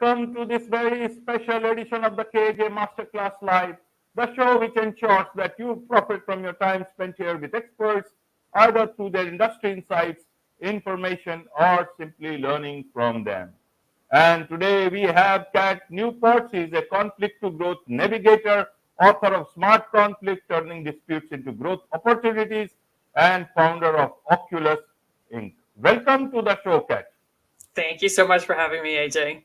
welcome to this very special edition of the KAJ Masterclass Live, the show which ensures that you profit from your time spent here with experts, either through their industry insights, information, or simply learning from them. And today we have KAJ Newport. She is a conflict to growth navigator, author of Smart Conflict, Turning Disputes into Growth Opportunities, and founder of Oculus Inc. Welcome to the show, KAJ. Thank you so much for having me, AJ.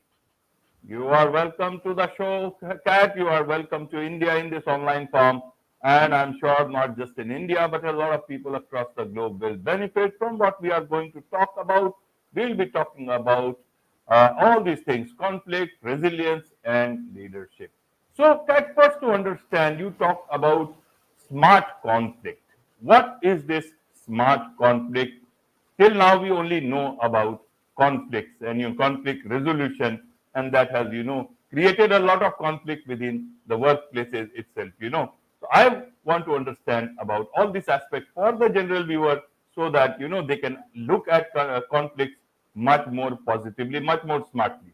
You are welcome to the show, KAJ. You are welcome to India in this online form. And I'm sure not just in India, but a lot of people across the globe will benefit from what we are going to talk about. We'll be talking about all these things: conflict, resilience, and leadership. So, KAJ, first to understand, you talk about smart conflict. What is this smart conflict? Till now, we only know about conflicts and conflict resolution, and that has created a lot of conflict within the workplaces itself. So I want to understand about all these aspects for the general viewer, so that they can look at conflicts much more positively, much more smartly.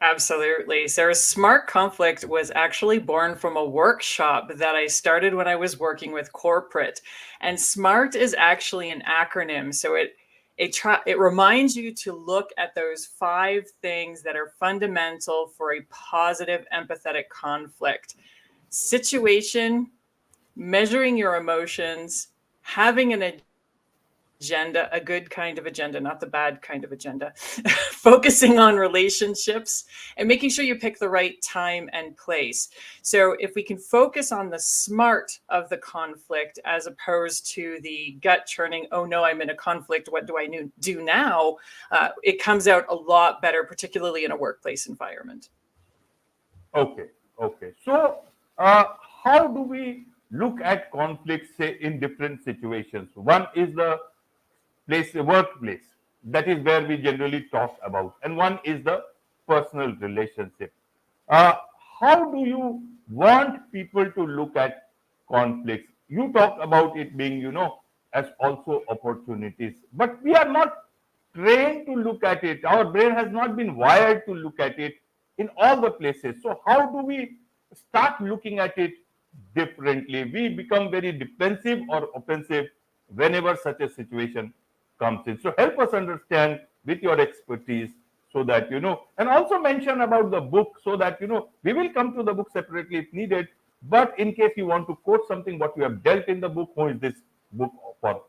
Absolutely. So, Smart Conflict was actually born from a workshop that I started when I was working with corporate. And SMART is actually an acronym. So it reminds you to look at those 5 things that are fundamental for a positive, empathetic conflict: situation, measuring your emotions, having an agenda, a good kind of agenda, not the bad kind of agenda, focusing on relationships, and making sure you pick the right time and place. So if we can focus on the smart of the conflict as opposed to the gut churning, oh no, I'm in a conflict, what do I do now? It comes out a lot better, particularly in a workplace environment. Okay, okay. So, how do we look at conflicts, say, in different situations? One is the workplace, that is where we generally talk about, and one is the personal relationship. uh, how do you want people to look at conflicts? You talk about it being as also opportunities, but we are not trained to look at it. Our brain has not been wired to look at it in all the places. So how do we start looking at it differently? We become very defensive or offensive whenever such a situation comes in. So help us understand with your expertise, so that and also mention about the book, so that we will come to the book separately if needed. But in case you want to quote something what you have dealt in the book, who is this book for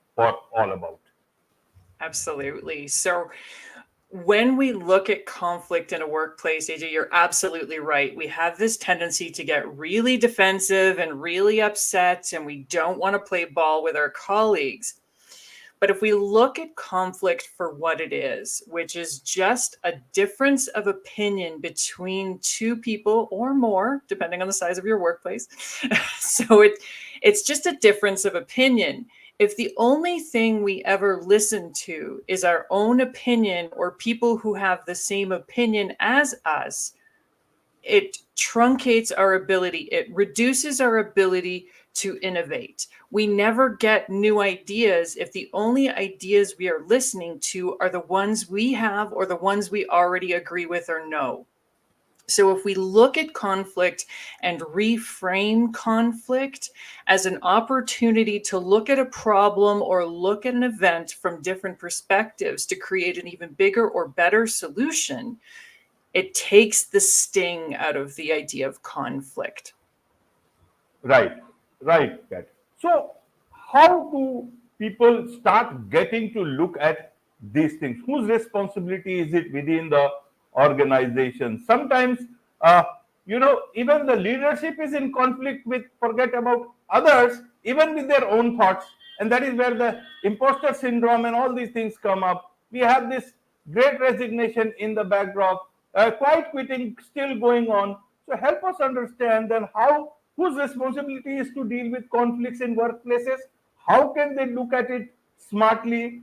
all about? Absolutely. So when we look at conflict in a workplace, AJ, you're absolutely right. We have this tendency to get really defensive and really upset, and we don't want to play ball with our colleagues. But if we look at conflict for what it is, which is just a difference of opinion between 2 people or more, depending on the size of your workplace. So it's just a difference of opinion. If the only thing we ever listen to is our own opinion or people who have the same opinion as us, it truncates our ability. It reduces our ability to innovate. We never get new ideas if the only ideas we are listening to are the ones we have or the ones we already agree with or know. So if we look at conflict and reframe conflict as an opportunity to look at a problem or look at an event from different perspectives to create an even bigger or better solution, it takes the sting out of the idea of conflict. Right, right, Kat. So, how do people start getting to look at these things? Whose responsibility is it within the organization? Sometimes, even the leadership is in conflict with, forget about others, even with their own thoughts. And that is where the imposter syndrome and all these things come up. We have this great resignation in the backdrop, quiet quitting still going on. So help us understand then how, whose responsibility is to deal with conflicts in workplaces. How can they look at it smartly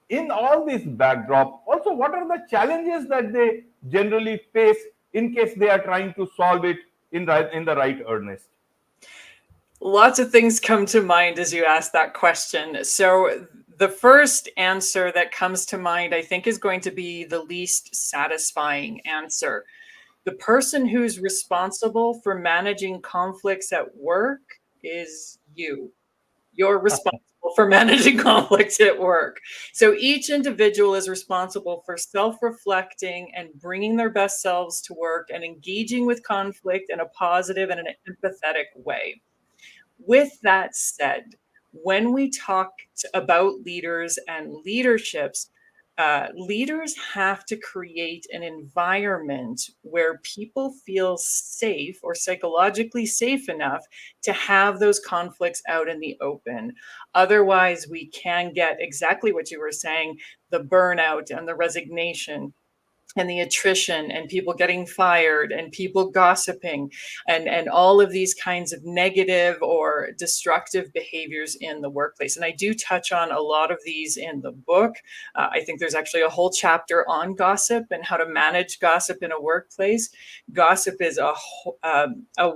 in all this backdrop? Also, what are the challenges that they generally face in case they are trying to solve it in the right earnest? Lots of things come to mind as you ask that question. So The first answer that comes to mind, I think, is going to be the least satisfying answer. The person who's responsible for managing conflicts at work is you. You're responsible for managing conflicts at work. So each individual is responsible for self-reflecting and bringing their best selves to work and engaging with conflict in a positive and an empathetic way. With that said, when we talk about leaders and leaderships, leaders have to create an environment where people feel safe or psychologically safe enough to have those conflicts out in the open. Otherwise, we can get exactly what you were saying, the burnout and the resignation and the attrition and people getting fired and people gossiping and all of these kinds of negative or destructive behaviors in the workplace. And I do touch on a lot of these in the book. I think there's actually a whole chapter on gossip and how to manage gossip in a workplace. Gossip is a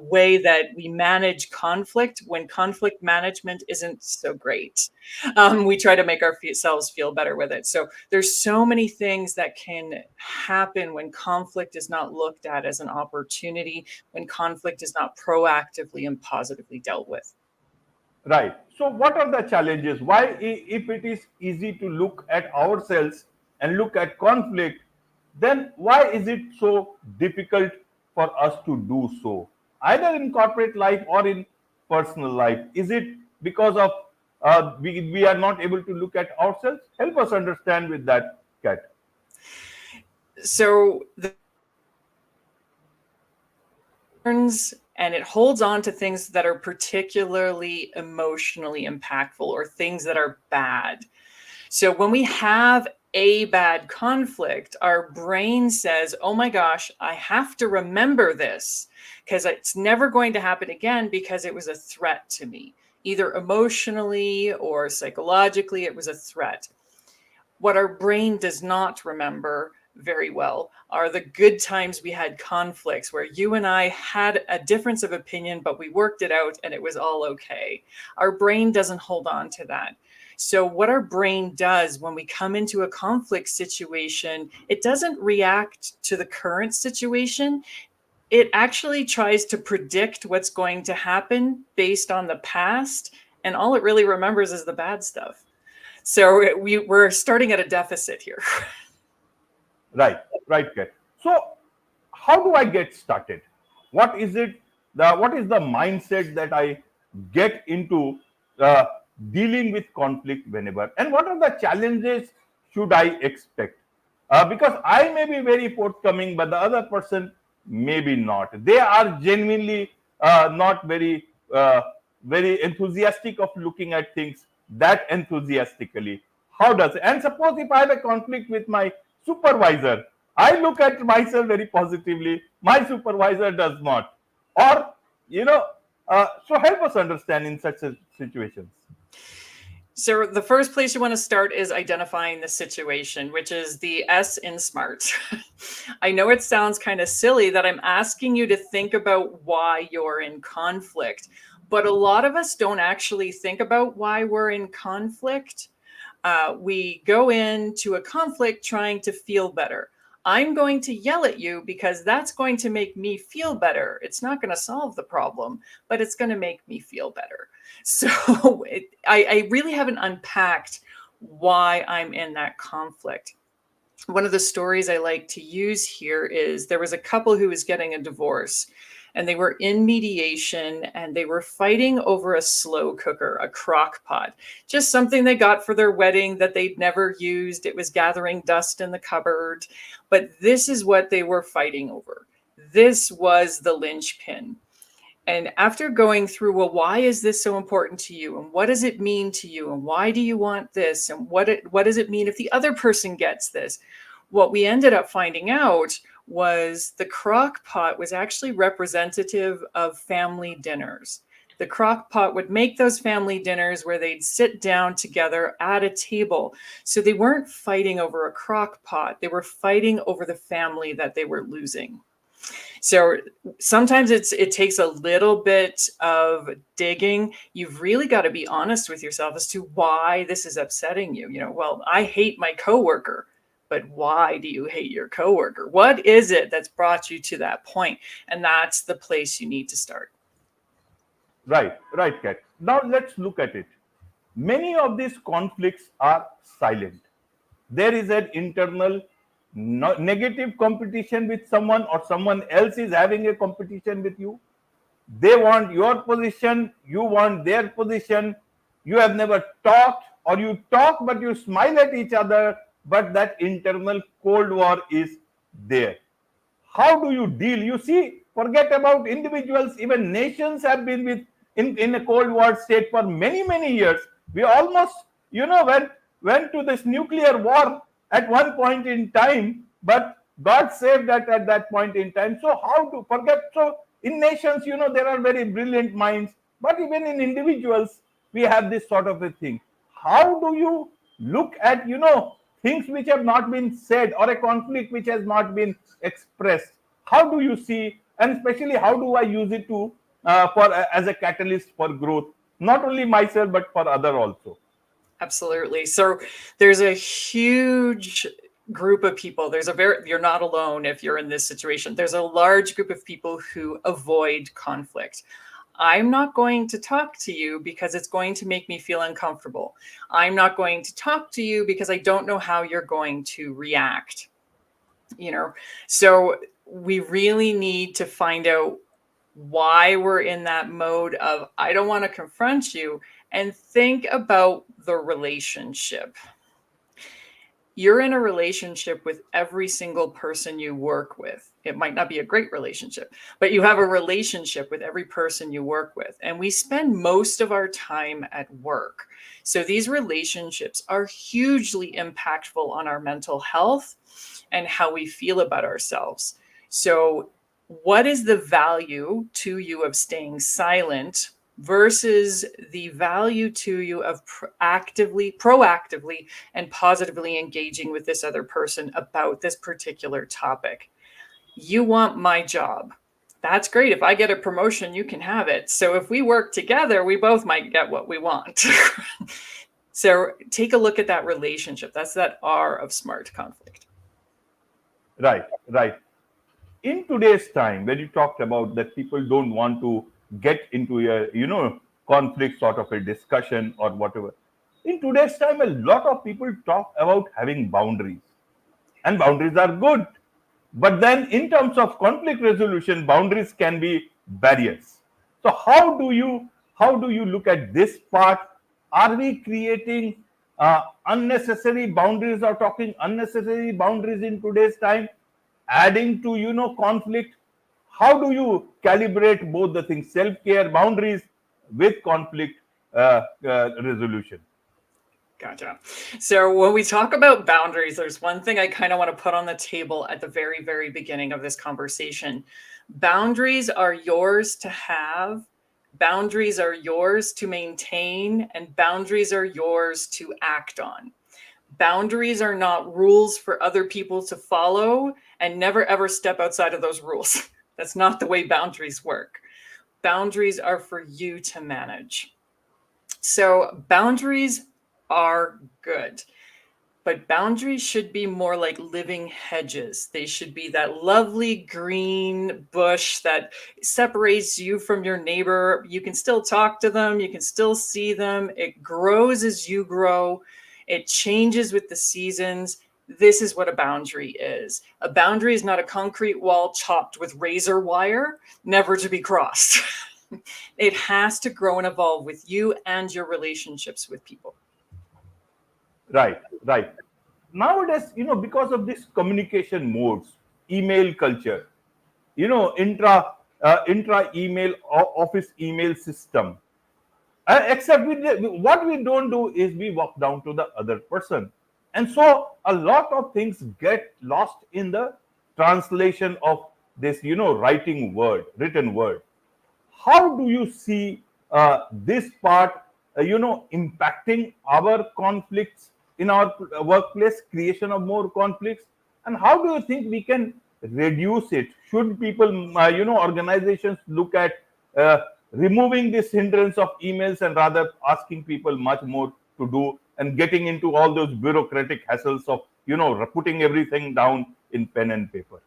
way that we manage conflict when conflict management isn't so great. We try to make ourselves feel better with it. So there's so many things that can happen when conflict is not looked at as an opportunity, when conflict is not proactively and positively dealt with. Right. So, what are the challenges? Why, if it is easy to look at ourselves and look at conflict, then why is it so difficult for us to do so, either in corporate life or in personal life? Is it because of we are not able to look at ourselves? Help us understand with that, Kat. So and it holds on to things that are particularly emotionally impactful or things that are bad. So when we have a bad conflict, our brain says, oh my gosh, I have to remember this because it's never going to happen again because it was a threat to me. Either emotionally or psychologically, it was a threat. What our brain does not remember very well are the good times we had conflicts where you and I had a difference of opinion, but we worked it out and it was all okay. Our brain doesn't hold on to that. So what our brain does when we come into a conflict situation, it doesn't react to the current situation. It actually tries to predict what's going to happen based on the past. And all it really remembers is the bad stuff. So we're starting at a deficit here. Right, right, Kat. So, how do I get started? What is it? What is the mindset that I get into uh, dealing with conflict whenever? And what are the challenges should I expect? Because I may be very forthcoming, but the other person maybe not. They are genuinely not very enthusiastic of looking at things that enthusiastically. How does it? And suppose if I have a conflict with my supervisor, I look at myself very positively. My supervisor does not. Or, so help us understand in such situations. So the first place you want to start is identifying the situation, which is the S in SMART. I know it sounds kind of silly that I'm asking you to think about why you're in conflict, but a lot of us don't actually think about why we're in conflict. We go into a conflict trying to feel better. I'm going to yell at you because that's going to make me feel better. It's not going to solve the problem, but it's going to make me feel better. So I really haven't unpacked why I'm in that conflict. One of the stories I like to use here is there was a couple who was getting a divorce and they were in mediation and they were fighting over a slow cooker, a crock pot, just something they got for their wedding that they'd never used. It was gathering dust in the cupboard, but this is what they were fighting over. This was the linchpin. And after going through, well, why is this so important to you? And what does it mean to you? And why do you want this? And what does it mean if the other person gets this? What we ended up finding out was the crock pot was actually representative of family dinners. The crock pot would make those family dinners where they'd sit down together at a table. So they weren't fighting over a crock pot. They were fighting over the family that they were losing. So sometimes it takes a little bit of digging. You've really got to be honest with yourself as to why this is upsetting you. Well, I hate my coworker, but why do you hate your coworker? What is it that's brought you to that point? And that's the place you need to start. Right, Kat. Now let's look at it. Many of these conflicts are silent. There is an internal negative competition with someone, or someone else is having a competition with you. They want your position, you want their position. You have never talked, or you talk but you smile at each other, but that internal cold war is there. How do you deal? You see, forget about individuals, even nations have been in a cold war state for many years. We almost, went to this nuclear war at one point in time, but God saved that at that point in time. So how to forget? So in nations, there are very brilliant minds, but even in individuals, we have this sort of a thing. How do you look at, things which have not been said, or a conflict which has not been expressed? How do you see, and especially how do I use it to for as a catalyst for growth, not only myself but for other also? Absolutely. So there's a huge group of people. You're not alone if you're in this situation. There's a large group of people who avoid conflict. I'm not going to talk to you because it's going to make me feel uncomfortable. I'm not going to talk to you because I don't know how you're going to react. So we really need to find out why we're in that mode of, I don't want to confront you, and think about the relationship. You're in a relationship with every single person you work with. It might not be a great relationship, but you have a relationship with every person you work with. And we spend most of our time at work. So these relationships are hugely impactful on our mental health and how we feel about ourselves. So what is the value to you of staying silent versus the value to you of proactively and positively engaging with this other person about this particular topic? You want my job. That's great. If I get a promotion, you can have it. So if we work together, we both might get what we want. So take a look at that relationship. That's that R of smart conflict. Right. In today's time, when you talked about that people don't want to get into a conflict sort of a discussion or whatever, in today's time a lot of people talk about having boundaries, and boundaries are good, but then in terms of conflict resolution, boundaries can be barriers. So how do you look at this part? Are we creating unnecessary boundaries, or talking unnecessary boundaries in today's time, adding to conflict? How do you calibrate both the things, self-care, boundaries, with conflict resolution? Gotcha. So when we talk about boundaries, there's one thing I kind of want to put on the table at the very, very beginning of this conversation. Boundaries are yours to have, boundaries are yours to maintain, and boundaries are yours to act on. Boundaries are not rules for other people to follow, and never ever step outside of those rules. That's not the way boundaries work. Boundaries are for you to manage. So boundaries are good, but boundaries should be more like living hedges. They should be that lovely green bush that separates you from your neighbor. You can still talk to them, you can still see them. It grows as you grow, it changes with the seasons. This is what a boundary is. A boundary is not a concrete wall chopped with razor wire, never to be crossed. It has to grow and evolve with you and your relationships with people. Right. Nowadays, because of this communication modes, email culture, intra email office email system, except what we don't do is we walk down to the other person, and so a lot of things get lost in the translation of this written word. How do you see this part impacting our conflicts in our workplace, creation of more conflicts? And how do you think we can reduce it? Should people, organizations look at removing this hindrance of emails and rather asking people much more to do and getting into all those bureaucratic hassles of, putting everything down in pen and paper?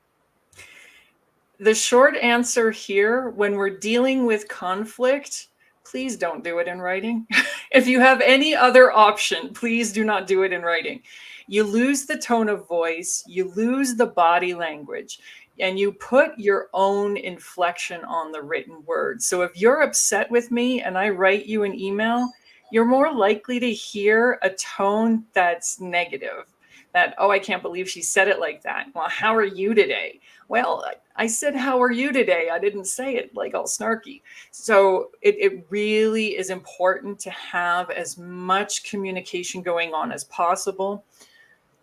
The short answer here, when we're dealing with conflict, please don't do it in writing. If you have any other option, please do not do it in writing. You lose the tone of voice, you lose the body language, and you put your own inflection on the written word. So if you're upset with me and I write you an email, you're more likely to hear a tone that's negative. That, oh, I can't believe she said it like that. Well, how are you today? Well, I said, how are you today? I didn't say it like all snarky. So it really is important to have as much communication going on as possible.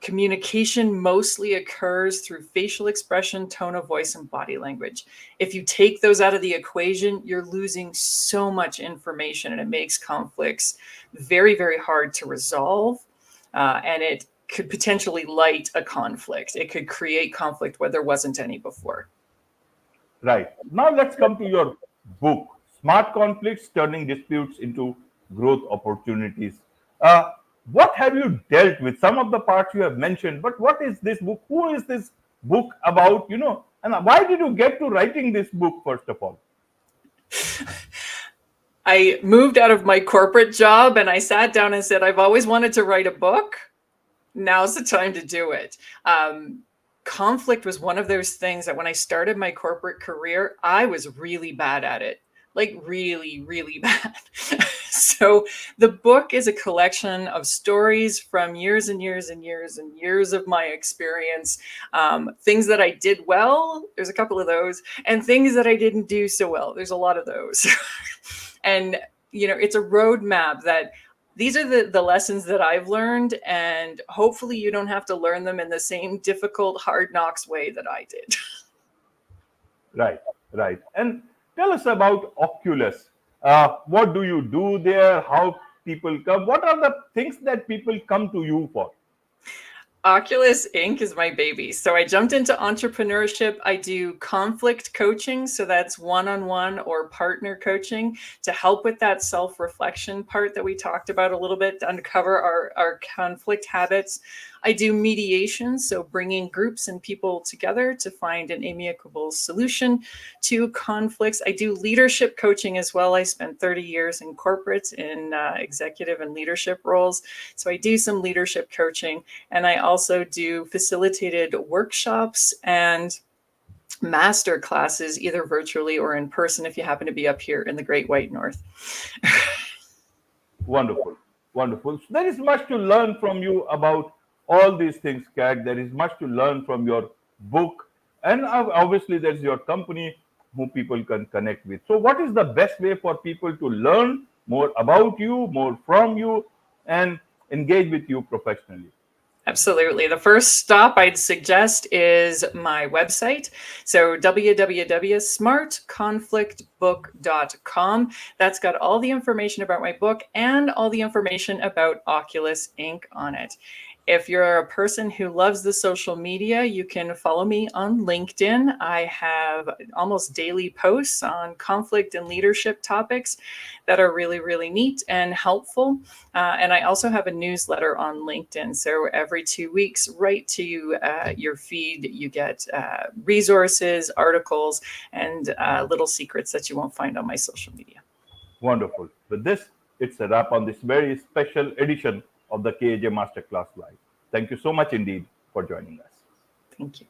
Communication mostly occurs through facial expression, tone of voice, and body language. If you take those out of the equation, you're losing so much information, and it makes conflicts very, very hard to resolve. And it could potentially light a conflict. It could create conflict where there wasn't any before. Right. Now let's come to your book, Smart Conflicts, Turning Disputes into Growth Opportunities. What have you dealt with? Some of the parts you have mentioned, but what is this book? Who is this book about? And why did you get to writing this book, first of all? I moved out of my corporate job and I sat down and said, I've always wanted to write a book. Now's the time to do it. Conflict was one of those things that when I started my corporate career, I was really bad at it, like really, really bad. So the book is a collection of stories from years and years and years and years of my experience. Things that I did well, there's a couple of those, and things that I didn't do so well, there's a lot of those. And, it's a roadmap that these are the lessons that I've learned, and hopefully you don't have to learn them in the same difficult, hard knocks way that I did. Right. And tell us about Oculus. What do you do there? How people come? What are the things that people come to you for? Oculus Inc. is my baby. So I jumped into entrepreneurship. I do conflict coaching. So that's one-on-one or partner coaching to help with that self-reflection part that we talked about a little bit, to uncover our conflict habits. I do mediation, so bringing groups and people together to find an amicable solution to conflicts. I do leadership coaching as well. I spent 30 years in corporate in executive and leadership roles. So I do some leadership coaching, and I also do facilitated workshops and master classes, either virtually or in person, if you happen to be up here in the Great White North. Wonderful. So there is much to learn from you about all these things, KAJ. There is much to learn from your book. And obviously, there's your company who people can connect with. So what is the best way for people to learn more about you, more from you, and engage with you professionally? Absolutely. The first stop I'd suggest is my website. So www.smartconflictbook.com. That's got all the information about my book and all the information about Oculus Inc. on it. If you're a person who loves the social media, you can follow me on LinkedIn. I have almost daily posts on conflict and leadership topics that are really, really neat and helpful. And I also have a newsletter on LinkedIn. So every 2 weeks, right to your feed, you get resources, articles, and little secrets that you won't find on my social media. Wonderful. With this, it's a wrap on this very special edition of the KAJ Masterclass Live. Thank you so much indeed for joining us. Thank you.